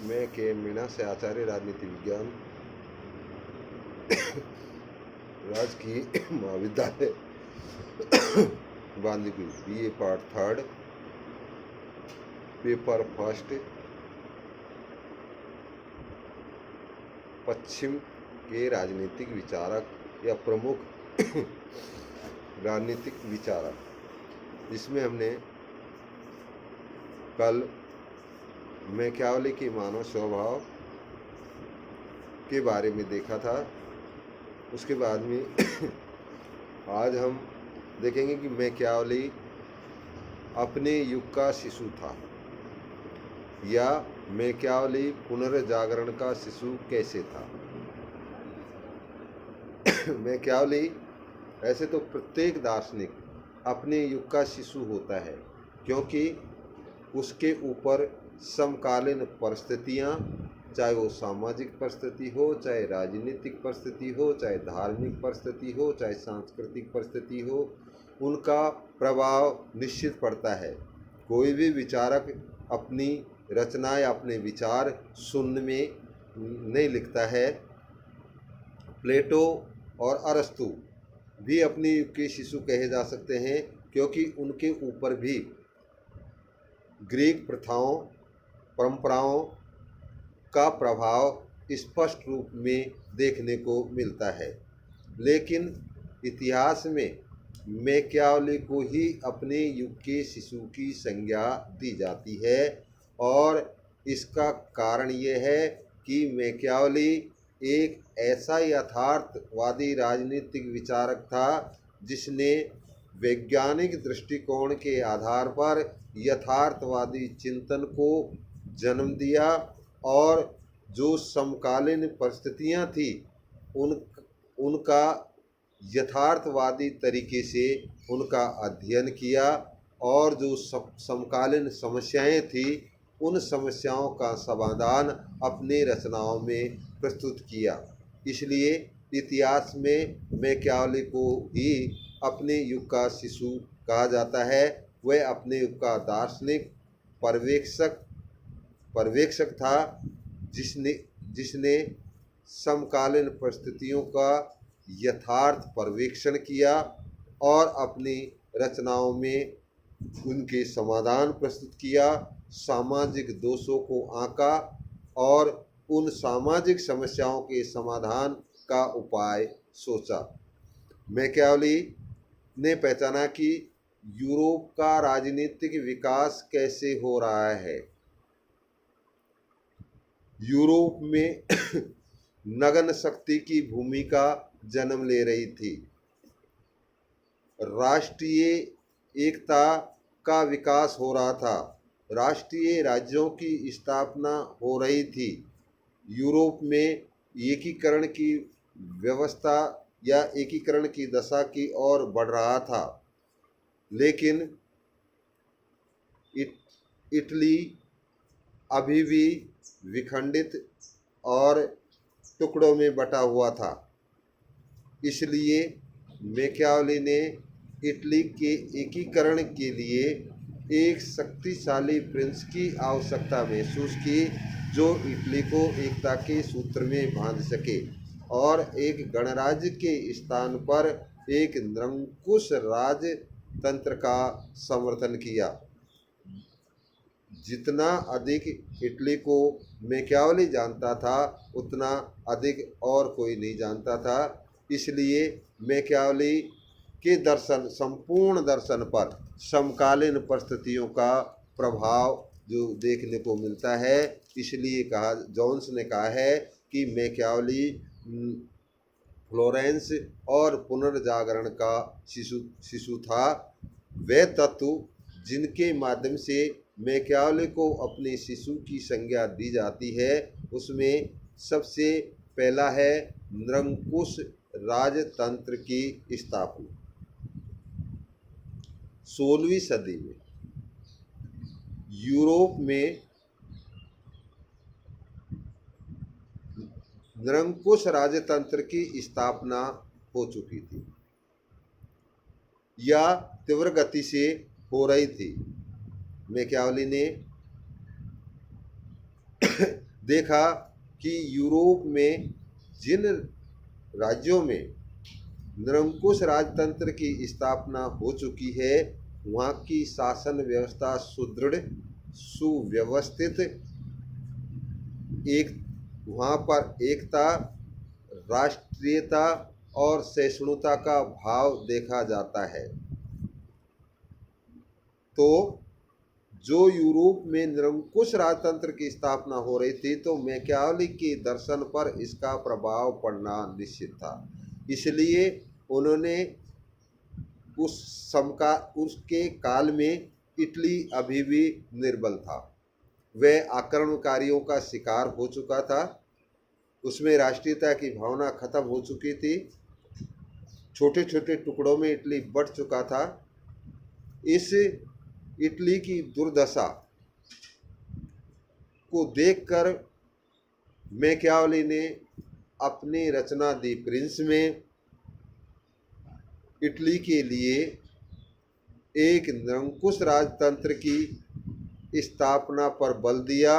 मैं के मीणा से आचार्य राजनीति विज्ञान राजकीय महाविद्यालय Bandikui BA part third paper first पश्चिम के राजनीतिक विचारक या प्रमुख राजनीतिक विचारक, जिसमें हमने कल मैकियावेली के मानव स्वभाव के बारे में देखा था। उसके बाद में आज हम देखेंगे कि मैकियावेली अपने युग का शिशु था या मैकियावेली पुनर्जागरण का शिशु कैसे था। मैकियावेली ऐसे तो प्रत्येक दार्शनिक अपने युग का शिशु होता है, क्योंकि उसके ऊपर समकालीन परिस्थितियाँ, चाहे वो सामाजिक परिस्थिति हो, चाहे राजनीतिक परिस्थिति हो, चाहे धार्मिक परिस्थिति हो, चाहे सांस्कृतिक परिस्थिति हो, उनका प्रभाव निश्चित पड़ता है। कोई भी विचारक अपनी रचना या अपने विचार शून्य में नहीं लिखता है। प्लेटो और अरस्तु भी अपने युग के शिशु कहे जा सकते हैं, क्योंकि उनके ऊपर भी ग्रीक प्रथाओं परंपराओं का प्रभाव स्पष्ट रूप में देखने को मिलता है। लेकिन इतिहास में मैकियावेली को ही अपने युग के शिशु की संज्ञा दी जाती है, और इसका कारण ये है कि मैकियावेली एक ऐसा यथार्थवादी राजनीतिक विचारक था जिसने वैज्ञानिक दृष्टिकोण के आधार पर यथार्थवादी चिंतन को जन्म दिया, और जो समकालीन परिस्थितियां थी उनका यथार्थवादी तरीके से उनका अध्ययन किया, और जो समकालीन समस्याएं थी उन समस्याओं का समाधान अपने रचनाओं में प्रस्तुत किया। इसलिए इतिहास में मैकियावेली को ही अपने युग का शिशु कहा जाता है। वह अपने युग का दार्शनिक पर्यवेक्षक था, जिसने समकालीन परिस्थितियों का यथार्थ पर्यवेक्षण किया और अपनी रचनाओं में उनके समाधान प्रस्तुत किया, सामाजिक दोषों को आंका और उन सामाजिक समस्याओं के समाधान का उपाय सोचा। मैकियावेली ने पहचाना कि यूरोप का राजनीतिक विकास कैसे हो रहा है। यूरोप में नगन शक्ति की भूमिका जन्म ले रही थी, राष्ट्रीय एकता का विकास हो रहा था, राष्ट्रीय राज्यों की स्थापना हो रही थी, यूरोप में एकीकरण की व्यवस्था या एकीकरण की दशा की ओर बढ़ रहा था। लेकिन इटली अभी भी विखंडित और टुकड़ों में बटा हुआ था। इसलिए मैकियावेली ने इटली के एकीकरण के लिए एक शक्तिशाली प्रिंस की आवश्यकता महसूस की, जो इटली को एकता के सूत्र में बांध सके और एक गणराज्य के स्थान पर एक निरंकुश राजतंत्र का समर्थन किया। जितना अधिक इटली को मैकियावेली जानता था, उतना अधिक और कोई नहीं जानता था। इसलिए मैकियावेली के दर्शन, संपूर्ण दर्शन पर समकालीन परिस्थितियों का प्रभाव जो देखने को मिलता है। इसलिए जोन्स ने कहा है कि मैकियावेली फ्लोरेंस और पुनर्जागरण का शिशु था। वे तत्व जिनके माध्यम से मैकियावेली को अपने शिशु की संज्ञा दी जाती है, उसमें सबसे पहला है निरंकुश राजतंत्र की स्थापना। 16वीं सदी में यूरोप में निरंकुश राजतंत्र की स्थापना हो चुकी थी या तीव्र गति से हो रही थी। मैकियावेली ने देखा कि यूरोप में जिन राज्यों में निरंकुश राजतंत्र की स्थापना हो चुकी है, वहाँ की शासन व्यवस्था सुदृढ़, सुव्यवस्थित, एक वहाँ पर एकता, राष्ट्रीयता और सहिष्णुता का भाव देखा जाता है। तो जो यूरोप में निरंकुश राजतंत्र की स्थापना हो रही थी, तो मैकियावेली के दर्शन पर इसका प्रभाव पड़ना निश्चित था। इसलिए उन्होंने उसके काल में इटली अभी भी निर्बल था, वह आक्रमणकारियों का शिकार हो चुका था, उसमें राष्ट्रीयता की भावना खत्म हो चुकी थी, छोटे छोटे टुकड़ों में इटली बंट चुका था। इस इटली की दुर्दशा को देखकर मैकियावेली ने अपनी रचना दी प्रिंस में इटली के लिए एक निरंकुश राजतंत्र की स्थापना पर बल दिया,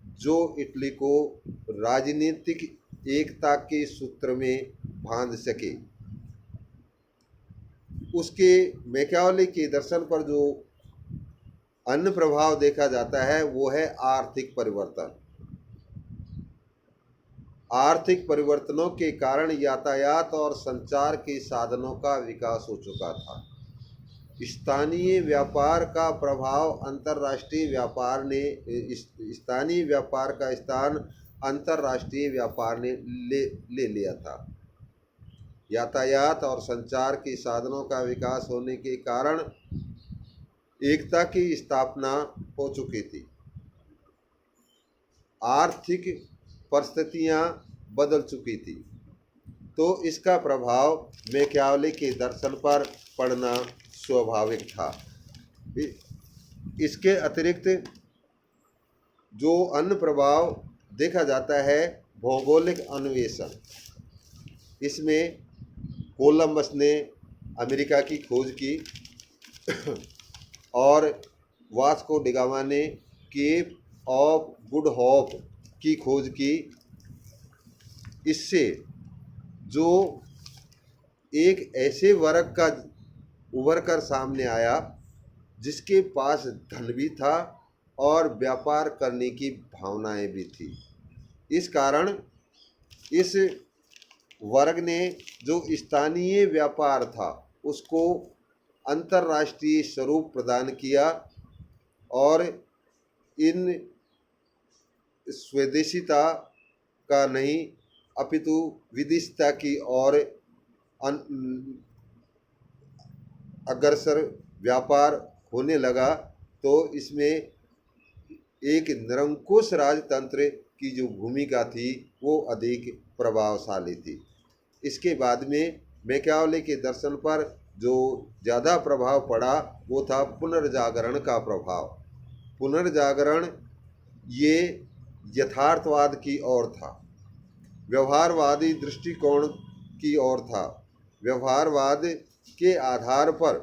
जो इटली को राजनीतिक एकता के सूत्र में बांध सके। उसके मैकियावेली के दर्शन पर जो अन्य प्रभाव देखा जाता है वो है आर्थिक परिवर्तन। आर्थिक परिवर्तनों के कारण यातायात और संचार के साधनों का विकास हो चुका था। स्थानीय व्यापार का प्रभाव अंतर्राष्ट्रीय व्यापार ने स्थानीय व्यापार का स्थान अंतर्राष्ट्रीय व्यापार ने ले लिया था। यातायात और संचार के साधनों का विकास होने के कारण एकता की स्थापना हो चुकी थी। आर्थिक परिस्थितियां बदल चुकी थी, तो इसका प्रभाव मैकियावेली के दर्शन पर पड़ना स्वाभाविक था। इसके अतिरिक्त जो अन्य प्रभाव देखा जाता है, भौगोलिक अन्वेषण। इसमें कोलंबस ने अमेरिका की खोज की और वास्को डी गामा ने केप ऑफ गुड होप की खोज की। इससे जो एक ऐसे वर्ग का उभर कर सामने आया जिसके पास धन भी था और व्यापार करने की भावनाएं भी थी। इस कारण इस वर्ग ने जो स्थानीय व्यापार था उसको अंतर्राष्ट्रीय स्वरूप प्रदान किया और इन स्वदेशीता का नहीं अपितु विदेशिता की ओर अग्रसर व्यापार होने लगा। तो इसमें एक निरंकुश राजतंत्र की जो भूमिका थी वो अधिक प्रभावशाली थी। इसके बाद में मैकियावेली के दर्शन पर जो ज़्यादा प्रभाव पड़ा वो था पुनर्जागरण का प्रभाव। पुनर्जागरण ये यथार्थवाद की ओर था, व्यवहारवादी दृष्टिकोण की ओर था। व्यवहारवाद के आधार पर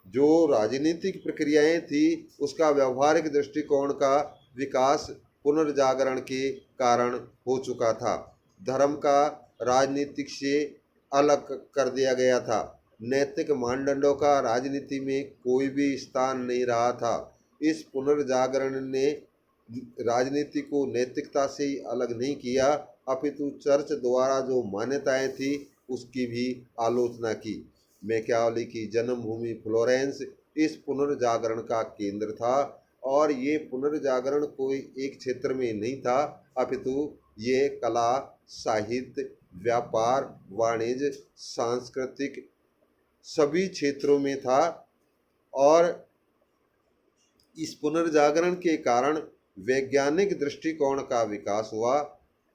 जो राजनीतिक प्रक्रियाएं थी उसका व्यवहारिक दृष्टिकोण का विकास पुनर्जागरण के कारण हो चुका था। धर्म का राजनीतिक से अलग कर दिया गया था। नैतिक मानदंडों का राजनीति में कोई भी स्थान नहीं रहा था। इस पुनर्जागरण ने राजनीति को नैतिकता से ही अलग नहीं किया, अपितु चर्च द्वारा जो मान्यताएं थी उसकी भी आलोचना की। मैकियावेली की जन्मभूमि फ्लोरेंस इस पुनर्जागरण का केंद्र था और ये पुनर्जागरण कोई एक क्षेत्र में नहीं था, अपितु ये कला, साहित्य, व्यापार, वाणिज्य, सांस्कृतिक सभी क्षेत्रों में था। और इस पुनर्जागरण के कारण वैज्ञानिक दृष्टिकोण का विकास हुआ।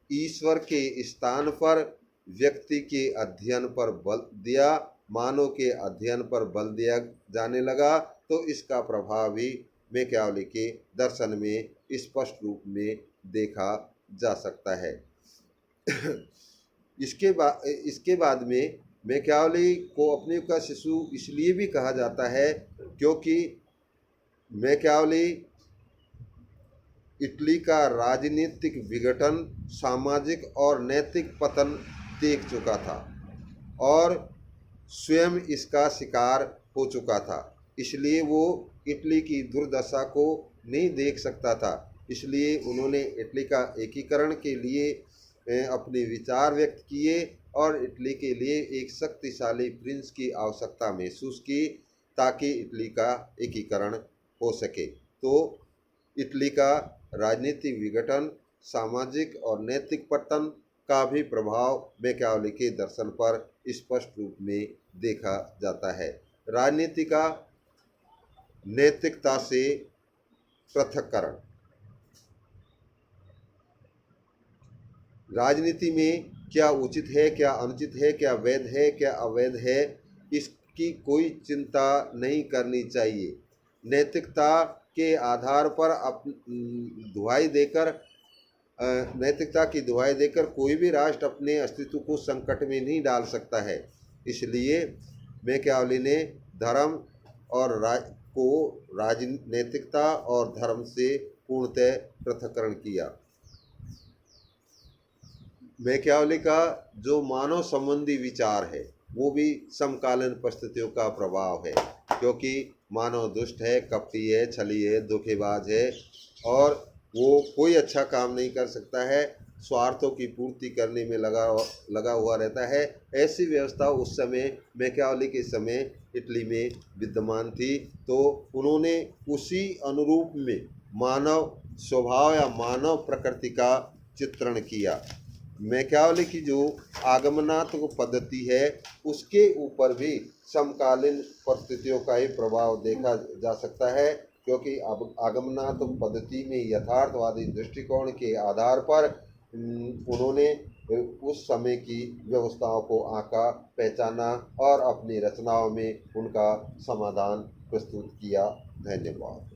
ईश्वर के स्थान पर व्यक्ति के अध्ययन पर बल दिया, मानव के अध्ययन पर बल दिया जाने लगा। तो इसका प्रभाव भी मैकियावेली के दर्शन में स्पष्ट रूप में देखा जा सकता है। इसके बाद में मैकियावेली को अपने का शिशु इसलिए भी कहा जाता है क्योंकि मैकियावेली इटली का राजनीतिक विघटन, सामाजिक और नैतिक पतन देख चुका था और स्वयं इसका शिकार हो चुका था। इसलिए वो इटली की दुर्दशा को नहीं देख सकता था। इसलिए उन्होंने इटली का एकीकरण के लिए अपने विचार व्यक्त किए और इटली के लिए एक शक्तिशाली प्रिंस की आवश्यकता महसूस की ताकि इटली का एकीकरण हो सके। तो इटली का राजनीतिक विघटन, सामाजिक और नैतिक पतन का भी प्रभाव मैकियावेली के दर्शन पर स्पष्ट रूप में देखा जाता है। राजनीति का नैतिकता से पृथक्करण। राजनीति में क्या उचित है, क्या अनुचित है, क्या वैध है, क्या अवैध है, इसकी कोई चिंता नहीं करनी चाहिए। नैतिकता के आधार पर नैतिकता की दुहाई देकर कोई भी राष्ट्र अपने अस्तित्व को संकट में नहीं डाल सकता है। इसलिए मैकियावेली ने धर्म और नैतिकता और धर्म से पूर्णतः पृथक्करण किया। मैकियावेली का जो मानव संबंधी विचार है वो भी समकालीन परिस्थितियों का प्रभाव है, क्योंकि मानव दुष्ट है, कपटी है, छली है, धोखेबाज है और वो कोई अच्छा काम नहीं कर सकता है, स्वार्थों की पूर्ति करने में लगा हुआ रहता है। ऐसी व्यवस्था उस समय मैकियावेली के समय इटली में विद्यमान थी। तो उन्होंने उसी अनुरूप में मानव स्वभाव या मानव प्रकृति का चित्रण किया। मैकियावेली की जो आगमनात्मक पद्धति है उसके ऊपर भी समकालीन परिस्थितियों का ही प्रभाव देखा जा सकता है, क्योंकि अब आगमनात्मक पद्धति में यथार्थवादी दृष्टिकोण के आधार पर उन्होंने उस समय की व्यवस्थाओं को आंका, पहचाना और अपनी रचनाओं में उनका समाधान प्रस्तुत किया। धन्यवाद।